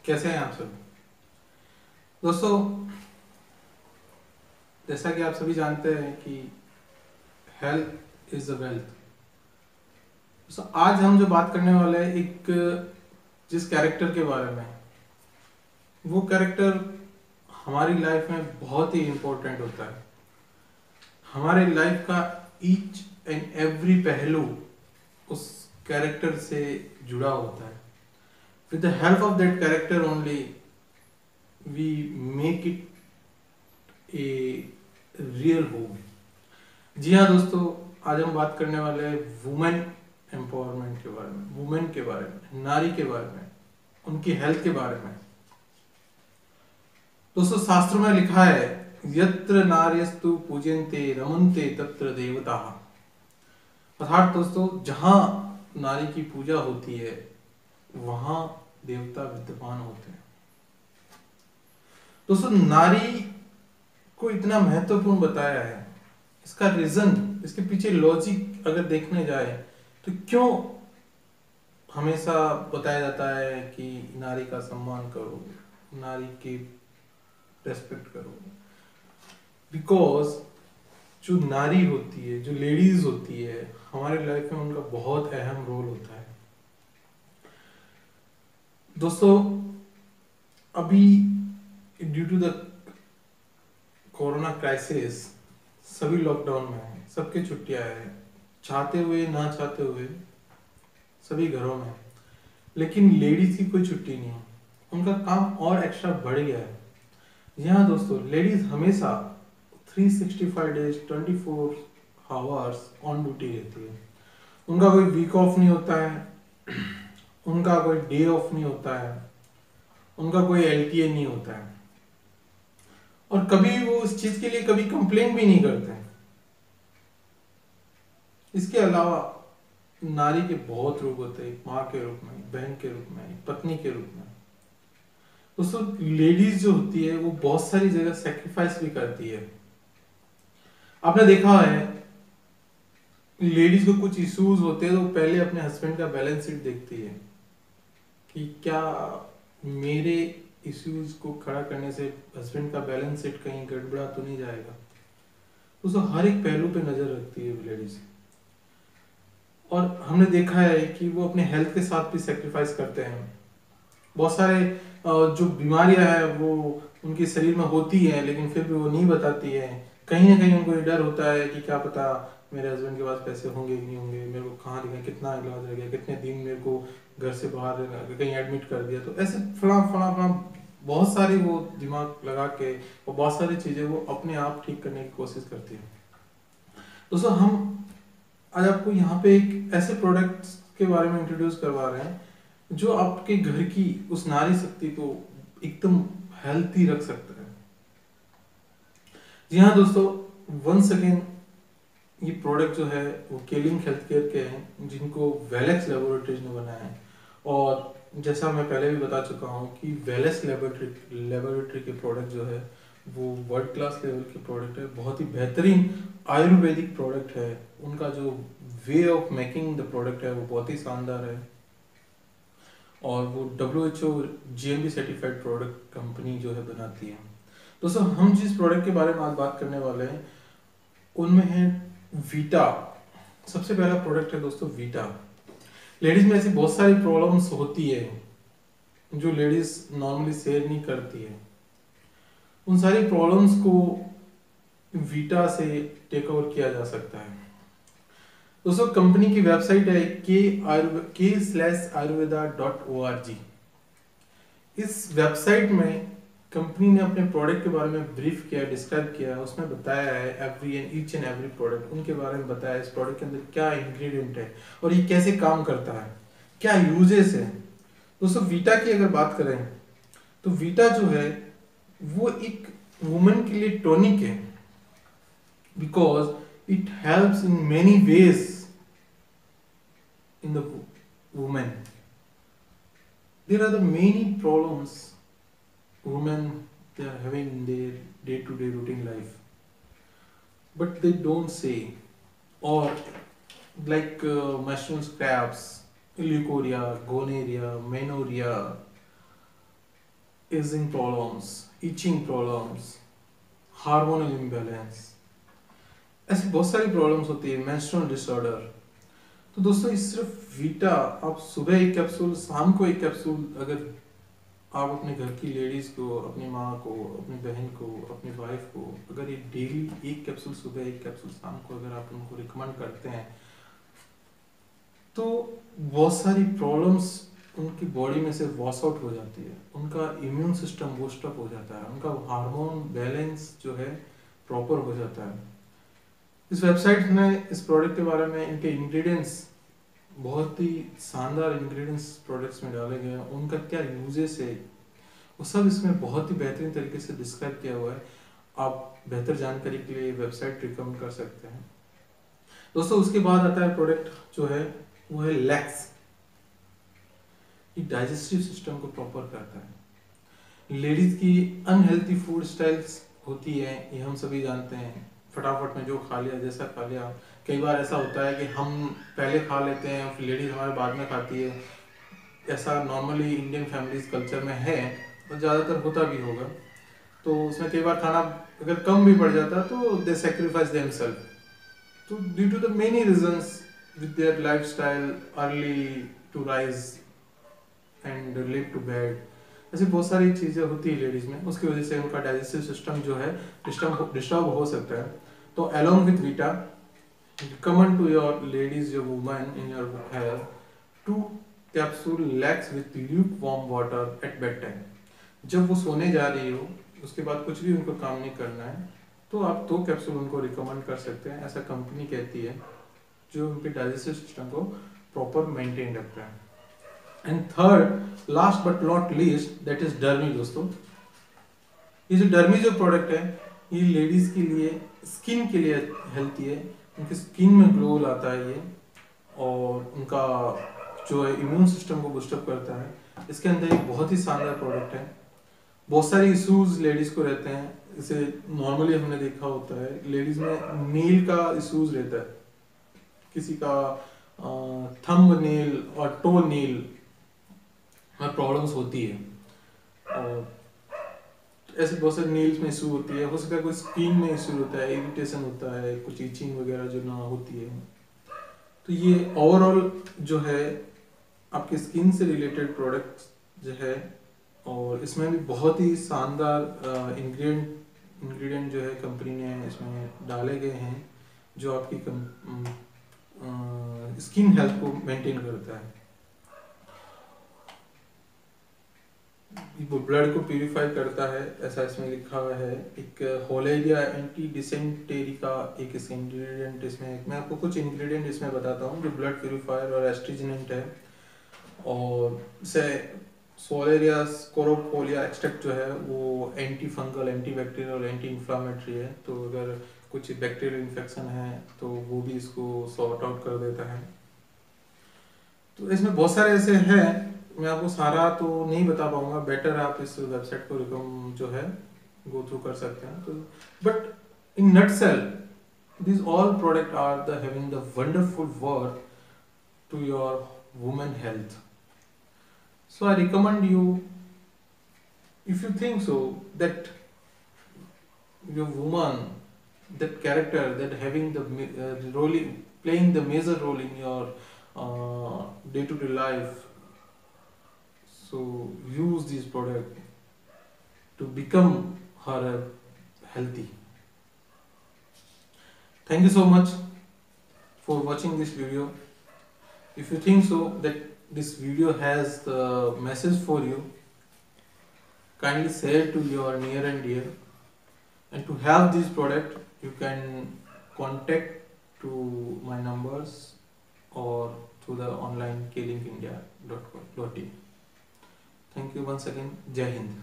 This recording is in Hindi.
कैसे हैं आप सब दोस्तों। जैसा कि आप सभी जानते हैं कि हेल्थ इज द वेल्थ। आज हम जो बात करने वाले हैं एक जिस कैरेक्टर के बारे में, वो कैरेक्टर हमारी लाइफ में बहुत ही इम्पोर्टेंट होता है। हमारे लाइफ का ईच एंड एवरी पहलू उस कैरेक्टर से जुड़ा होता है। With the help of that character only we make it a real home. जी हाँ दोस्तों, आज हम बात करने वाले हैं वुमेन एम्पावरमेंट के बारे में, वुमेन के बारे में, नारी के बारे में, उनकी हेल्थ के बारे में। दोस्तों, शास्त्र में लिखा है यत्र नार्यस्तु पूज्यन्ते रमन्ते तत्र देवताः। अर्थात दोस्तों, जहां नारी की पूजा होती है वहां देवता विद्यमान होते हैं। दोस्तों, नारी को इतना महत्वपूर्ण बताया है, इसका रीजन, इसके पीछे लॉजिक अगर देखने जाए तो क्यों हमेशा बताया जाता है कि नारी का सम्मान करो, नारी की रेस्पेक्ट करो। बिकॉज जो नारी होती है, जो लेडीज होती है, हमारे लाइफ में उनका बहुत अहम रोल होता है। दोस्तों, अभी due to the corona crisis सभी लॉकडाउन में है, सबके छुट्टियां हैं, चाहते हुए ना चाहते हुए सभी घरों में। लेकिन लेडीज की कोई छुट्टी नहीं है, उनका काम और एक्स्ट्रा बढ़ गया है। यहाँ दोस्तों, लेडीज हमेशा 365 डेज 24 आवर्स ऑन ड्यूटी रहती है। उनका कोई वीक ऑफ नहीं होता है, उनका कोई डे ऑफ नहीं होता है, उनका कोई एलटीए नहीं होता है, और कभी वो उस चीज के लिए कभी कंप्लेन भी नहीं करते हैं। इसके अलावा नारी के बहुत रूप होते हैं, एक माँ के रूप में, एक बहन के रूप में, एक पत्नी के रूप में। दोस्तों, लेडीज जो होती है वो बहुत सारी जगह सेक्रीफाइस भी करती है। आपने देखा है लेडीज को कुछ इश्यूज होते हैं तो पहले अपने हस्बैंड का बैलेंस शीट देखती है कि क्या मेरे इश्यूज को खड़ा करने से हस्बैंड का बैलेंस शीट कहीं गड़बड़ा तो नहीं जाएगा। दोस्तों, हर एक पहलू पे नजर रखती है लेडीज। और हमने देखा है कि वो अपने हेल्थ के साथ भी सेक्रीफाइस करते हैं। बहुत सारे जो बीमारियां हैं वो उनके शरीर में होती है, लेकिन फिर भी वो नहीं बताती है। कहीं ना कहीं उनको ये डर होता है कि क्या पता मेरे हस्बैंड के पास पैसे होंगे कि नहीं होंगे, मेरे को कहाँ दिखा, कितना इलाज रह गया, कितने दिन मेरे को घर से बाहर कहीं एडमिट कर दिया, तो ऐसे फला फला फला बहुत सारी वो दिमाग लगा के और बहुत सारी चीजें वो अपने आप ठीक करने की कोशिश करती है। दोस्तों, हम आज आपको यहाँ पे एक ऐसे प्रोडक्ट्स के बारे में इंट्रोड्यूस करवा रहे हैं जो आपके घर की उस नारी शक्ति को एकदम हेल्थी रख सकता है। जी हाँ दोस्तों, वंस अगेन ये प्रोडक्ट जो है वो केलिंग हेल्थ केयर के हैं, जिनको वेलेक्स लेबोरेटरीज ने बनाया है। और जैसा मैं पहले भी बता चुका हूँ कि वेलेक्स लेबोरेटरी के प्रोडक्ट जो है वो वर्ल्ड क्लास लेवल के प्रोडक्ट है, बहुत ही बेहतरीन आयुर्वेदिक प्रोडक्ट है। उनका जो way of making the product है वो बहुत ही शानदार है, और वो WHO GMP certified product company जो है बनाती है। दोस्तों, हम जिस प्रोडक्ट के बारे में आज बात करने वाले हैं उनमें है वीटा। सबसे पहला प्रोडक्ट है दोस्तों वीटा। लेडीज में ऐसी बहुत सारी प्रॉब्लम्स होती है जो लेडीज नॉर्मली शेयर नहीं करती है। उन सारी प्रॉब्लम्स को वीटा से टेक ओवर किया जा सकता है। दोस्तों, कंपनी की वेबसाइट है k/ayurveda.org। इस वेबसाइट में कंपनी ने अपने प्रोडक्ट के बारे में ब्रीफ किया, डिस्क्राइब किया है। उसमें बताया है ईच एंड एवरी प्रोडक्ट, उनके बारे में बताया है, इस प्रोडक्ट के अंदर क्या इंग्रेडिएंट है और ये कैसे काम करता है, क्या यूजेस है। दोस्तों, वीटा की अगर बात करें तो वीटा जो है वो एक वुमेन के लिए टॉनिक है, because it helps in many ways in the woman. There are the many problems women they are having in their day-to-day routine life, but they don't say, or like mushroom scabs, leukorrhea, gonorrhea, menorrhea, ageing problems, itching problems, hormonal imbalance, ऐसी बहुत सारी प्रॉब्लम्स होती है, मेंस्ट्रुअल डिसऑर्डर। तो दोस्तों इस सिर्फ वीटा, आप सुबह एक कैप्सूल, शाम को एक कैप्सूल, अगर आप अपने घर की लेडीज को, अपनी माँ को, अपनी बहन को, अपनी वाइफ को, अगर ये डेली एक कैप्सूल सुबह एक कैप्सूल शाम को अगर आप उनको रिकमेंड करते हैं, तो बहुत सारी प्रॉब्लम्स उनकी बॉडी में से वॉश आउट हो जाती है, उनका इम्यून सिस्टम बूस्टअप हो जाता है, उनका हार्मोन बैलेंस जो है प्रॉपर हो जाता है। इस वेबसाइट में इस प्रोडक्ट के बारे में, इनके इंग्रेडिएंट्स, बहुत ही शानदार इंग्रेडिएंट्स प्रोडक्ट्स में डाले गए हैं, उनका क्या यूजेस है वो सब इसमें बहुत ही बेहतरीन तरीके से डिस्क्राइब किया हुआ है। आप बेहतर जानकारी के लिए वेबसाइट रिकमेंड कर सकते हैं दोस्तों। उसके बाद आता है प्रोडक्ट जो है वो है लैक्स। ये डाइजेस्टिव सिस्टम को प्रॉपर करता है। लेडीज की अनहेल्थी फूड स्टाइल्स होती है, ये हम सभी जानते हैं, फटाफट में जो खा लिया, जैसा खा लिया। कई बार ऐसा होता है कि हम पहले खा लेते हैं, फिर लेडीज हमारे बाद में खाती है। ऐसा नॉर्मली इंडियन फैमिलीज कल्चर में है और ज़्यादातर होता भी होगा। तो उसमें कई बार खाना अगर कम भी पड़ जाता है तो दे सेक्रीफाइस देमसेल्फ, तो due to the many reasons with their lifestyle, early to rise and late to bed, ऐसी बहुत सारी चीज़ें होती है लेडीज़ में, उसकी वजह से उनका डाइजेस्टिव सिस्टम जो है डिस्टर्ब हो सकता है। तो along with Vita, recommend to your ladies, your women in your health, 2 capsule Lax with lukewarm water at bedtime। जब वो सोने जा रही हो, उसके बाद कुछ भी उनको काम नहीं करना है, तो आप 2 कैप्सूल उनको रिकमेंड कर सकते हैं, ऐसा कंपनी कहती है, जो उनके डाइजेस्टिव सिस्टम को प्रॉपर मेंटेन रखता है। And third, last but not least, that is Dermi. दोस्तों ये जो डर्मी जो प्रोडक्ट है, ये लेडीज के लिए, स्किन के लिए हेल्थी है, उनकी स्किन में ग्लो लाता है ये, और उनका जो है इम्यून सिस्टम को बूस्टअप करता है। इसके अंदर एक बहुत ही शानदार प्रोडक्ट है। बहुत सारे इश्यूज लेडीज को रहते हैं, इसे नॉर्मली हमने देखा होता है, लेडीज में नील का इश्यूज रहता है, किसी का थंब नील और टो नील में प्रॉब्लम्स होती है, और ऐसे बहुत सारे नील्स में इशू होती है। हो सकता है कोई स्किन में इशू होता है, इरिटेशन होता है, कुछ इचिंग वगैरह जो ना होती है। तो ये ओवरऑल जो है आपके स्किन से रिलेटेड प्रोडक्ट जो है, और इसमें भी बहुत ही शानदार इंग्रेडिएंट जो है कंपनी ने इसमें डाले गए हैं, जो आपकी स्किन हेल्थ को मेंटेन करता है, वो ब्लड को प्यूरिफाई करता है, ऐसा इसमें लिखा हुआ है। एक होलेरिया एंटी डिसेंटेरी का एक इंग्रेडिएंट इसमें, मैं आपको कुछ इंग्रेडिएंट इसमें बताता हूँ जो ब्लड प्यूरिफायर और एस्ट्रिजेंट है। और से सोलेरिया कोरोपोलिया एक्सट्रैक्ट जो है वो एंटी फंगल, एंटी बैक्टीरियल और एंटी इंफ्लामेटरी है। तो अगर कुछ बैक्टीरियल इन्फेक्शन है तो वो भी इसको सॉर्ट आउट कर देता है। तो इसमें बहुत सारे ऐसे हैं, मैं आपको सारा तो नहीं बता पाऊंगा, बेटर आप इस वेबसाइट को जो है गो थ्रू कर सकते हैं। तो but in nutshell, these all products are having the wonderful worth to your woman health. So I recommend you, if you think so, that your woman, that character, that having the role, playing the major role in your day-to-day life, so use this product to become her healthy. Thank you so much for watching this video. If you think so that this video has the message for you, kindly share to your near and dear. And to have this product, you can contact to my numbers or through the online klinkindia.in. Thank you once again. Jai Hind.